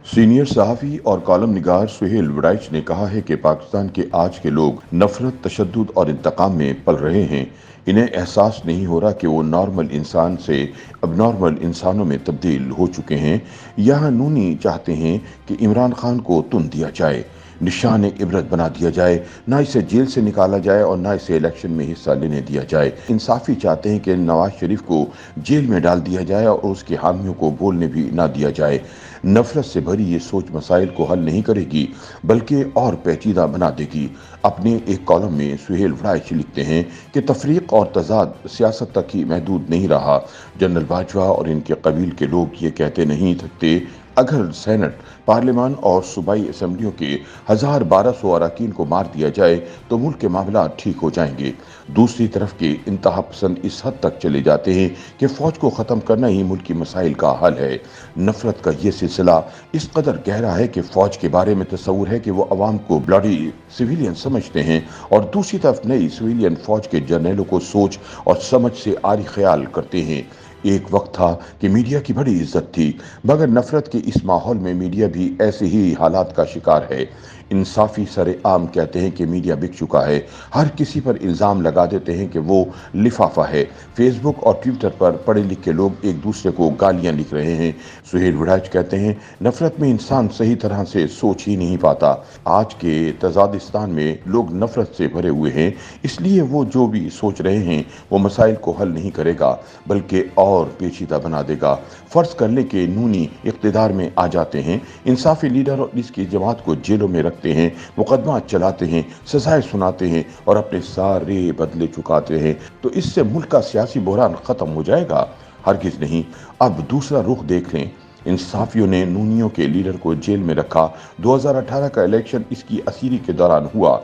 Senior सहाफ़ी और column निगार सुहेल वड़ाइच ने कहा है कि पाकिस्तान के आज के लोग नफरत, तशद्दुद और इंतकाम में पल रहे हैं। इन्हें एहसास नहीं हो रहा कि वो नॉर्मल इंसान से अब इंसानों में तब्दील हो चुके हैं। यहाँ नूनी चाहते हैं कि इमरान खान को तुन दिया जाए, निशान इबरत बना दिया जाए, ना इसे जेल से निकाला जाए और ना इसे इलेक्शन में हिस्सा लेने दिया जाए। इंसाफी चाहते हैं कि नवाज शरीफ को जेल में डाल दिया जाए और उसके हामियों को बोलने भी ना दिया जाए। नफरत से भरी ये सोच मसाइल को हल नहीं करेगी बल्कि और पेचीदा बना देगी। अपने एक कॉलम में सुहेल वड़ाइच लिखते हैं कि तफरीक और तजाद सियासत तक ही महदूद नहीं रहा। जनरल बाजवा और इनके कबील के लोग ये कहते नहीं थकते, अगर सेनेट, पार्लियामान और सूबाई असम्बलियों के 1200 अरकान को मार दिया जाए तो मुल्क के मामला ठीक हो जाएंगे। दूसरी तरफ के इंतहा पसंद इस हद तक चले जाते हैं कि फौज को ख़त्म करना ही मुल्क की मसाइल का हल है। नफरत का ये सिलसिला इस कदर गहरा है कि फौज के बारे में तस्वुर है कि वो अवाम को ब्लडी सिविलियन समझते हैं और दूसरी तरफ नई सिविलियन फौज के जर्नलों को सोच और समझ से आरी ख्याल करते हैं। एक वक्त था कि मीडिया की बड़ी इज्जत थी, मगर नफरत के इस माहौल में मीडिया भी ऐसे ही हालात का शिकार है। इंसाफी सरे आम कहते हैं कि मीडिया बिक चुका है। हर किसी पर इल्ज़ाम लगा देते हैं कि वो लिफाफा है। फेसबुक और ट्विटर पर पढ़े लिखे लोग एक दूसरे को गालियां लिख रहे हैं। सुहेल वड़ाइच कहते हैं नफरत में इंसान सही तरह से सोच ही नहीं पाता। आज के तजादिस्तान में लोग नफरत से भरे हुए हैं, इसलिए वो जो भी सोच रहे हैं वो मसाइल को हल नहीं करेगा बल्कि और पेचीदा बना देगा। फर्ज कर ले कि नूनी इख्तिदार में आ जाते हैं, इंसाफी लीडर और इसकी जमात को जेलों में रखते हैं, मुकदमा चलाते हैं, सजाएं सुनाते हैं और अपने सारे बदले चुकाते हैं, तो इससे मुल्क का सियासी बहरान खत्म हो जाएगा? हरगिज नहीं। अब दूसरा रुख देख लें। इंसाफियों ने नूनियों के लीडर को जेल में रखा। 2018 का इलेक्शन इसकी असीरी के दौरान हुआ।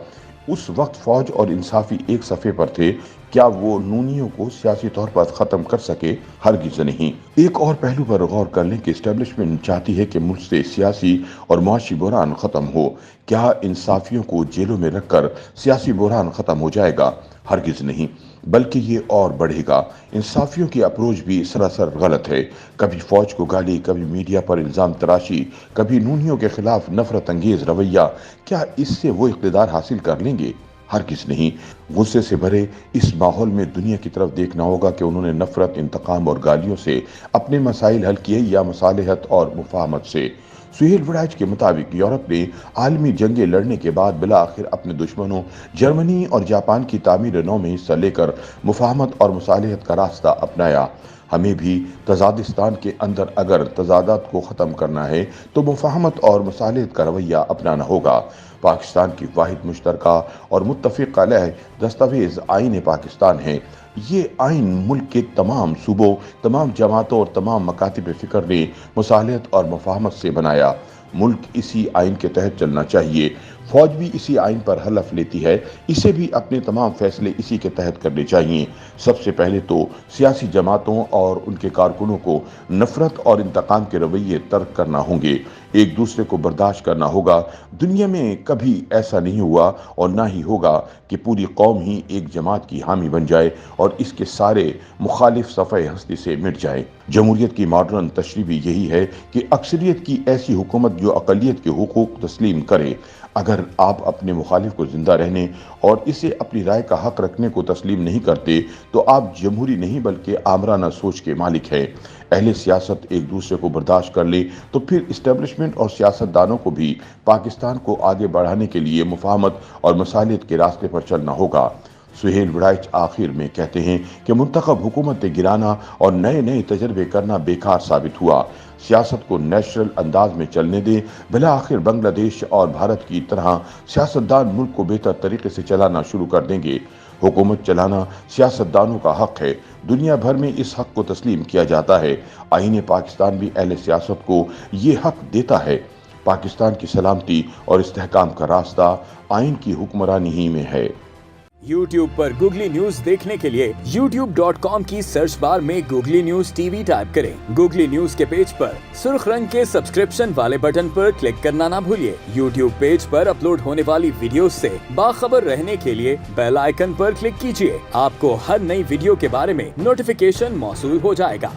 उस वक्त फौज और इंसाफी एक सफ़े पर थे। क्या वो नूनियों को सियासी तौर पर ख़त्म कर सके? हरगिज़ नहीं। एक और पहलू पर गौर कर लें कि इस्टेब्लिशमेंट चाहती है कि मुल्क से सियासी और मुआशी बहरान ख़त्म हो। क्या इंसाफियों को जेलों में रखकर सियासी बहरान ख़त्म हो जाएगा? हरगिज़ नहीं, बल्कि ये और बढ़ेगा। इंसाफियों की अप्रोच भी सरासर गलत है। कभी फौज को गाली, कभी मीडिया पर इल्ज़ाम तराशी, कभी नूनियों के खिलाफ नफरत अंगेज रवैया। क्या इससे वो इक़्तिदार हासिल कर लेंगे? हरगिज़ नहीं। गुस्से से भरे इस माहौल में दुनिया की तरफ देखना होगा कि उन्होंने नफरत, इंतकाम और गालियों से अपने मसाइल हल किए या मसालहत और मुफाहमत से। सुहेल वड़ाइच के मुताबिक यूरोप ने आलमी जंगें लड़ने के बाद बिला आखिर अपने दुश्मनों जर्मनी और जापान की तामीर नौ में हिस्सा लेकर मुफाहमत और मुसालहत का रास्ता अपनाया। हमें भी तजादिस्तान के अंदर अगर तजादात को ख़त्म करना है तो मुफाहमत और मुसालहत का रवैया अपनाना होगा। पाकिस्तान की वाहिद मुश्तरका और मुत्तफ़िक़ अलैह दस्तावेज़ आईन पाकिस्तान है। ये आइन मुल्क के तमाम सूबों, तमाम जमातों और तमाम मकातिब फ़िक्र ने मुसालहत और मुफाहमत से बनाया। मुल्क इसी आइन के तहत चलना चाहिए। फौज भी इसी आइन पर हलफ लेती है, इसे भी अपने तमाम फैसले इसी के तहत करने चाहिए। सबसे पहले तो सियासी जमातों और उनके कारकुनों को नफरत और इंतकाम के रवैये तर्क करना होंगे, एक दूसरे को बर्दाश्त करना होगा। दुनिया में कभी ऐसा नहीं हुआ और ना ही होगा कि पूरी कौम ही एक जमात की हामी बन जाए और इसके सारे मुखालिफ सफ़े हस्ती से मिट जाए। जमहूरियत की मॉडर्न तशरीह भी यही है कि अक्सरियत की ऐसी हुकूमत जो अक़लियत के हुकूक तस्लीम करे। अगर आप अपने मुखालिफ को जिंदा रहने और इसे अपनी राय का हक रखने को तस्लीम नहीं करते तो आप जमहूरी नहीं बल्कि आमराना सोच के मालिक हैं। अहले सियासत एक दूसरे को बर्दाश्त कर ले तो फिर इस्टेब्लिशमेंट और सियासतदानों को भी पाकिस्तान को आगे बढ़ाने के लिए मुफाहमत और मसालियत के रास्ते पर चलना होगा। सुहेल वड़ाइच आखिर में कहते हैं कि मुंतखब हुकूमतें गिराना और नए नए तजर्बे करना बेकार साबित हुआ। सियासत को नेचुरल अंदाज में चलने दें। भला आखिर बांग्लादेश और भारत की तरह सियासतदान मुल्क को बेहतर तरीके से चलाना शुरू कर देंगे। हुकूमत चलाना सियासतदानों का हक है। दुनिया भर में इस हक को तस्लीम किया जाता है। आईन पाकिस्तान भी अहले सियासत को ये हक देता है। पाकिस्तान की सलामती और इस्तेहकाम का रास्ता आइन की हुक्मरानी ही में है। YouTube पर गूगली न्यूज देखने के लिए youtube.com की सर्च बार में गूगली न्यूज टीवी टाइप करें। गूगली न्यूज के पेज पर सुर्ख रंग के सब्सक्रिप्शन वाले बटन पर क्लिक करना ना भूलिए। YouTube पेज पर अपलोड होने वाली वीडियोस से बाखबर रहने के लिए बेल आइकन पर क्लिक कीजिए। आपको हर नई वीडियो के बारे में नोटिफिकेशन मौसूल हो जाएगा।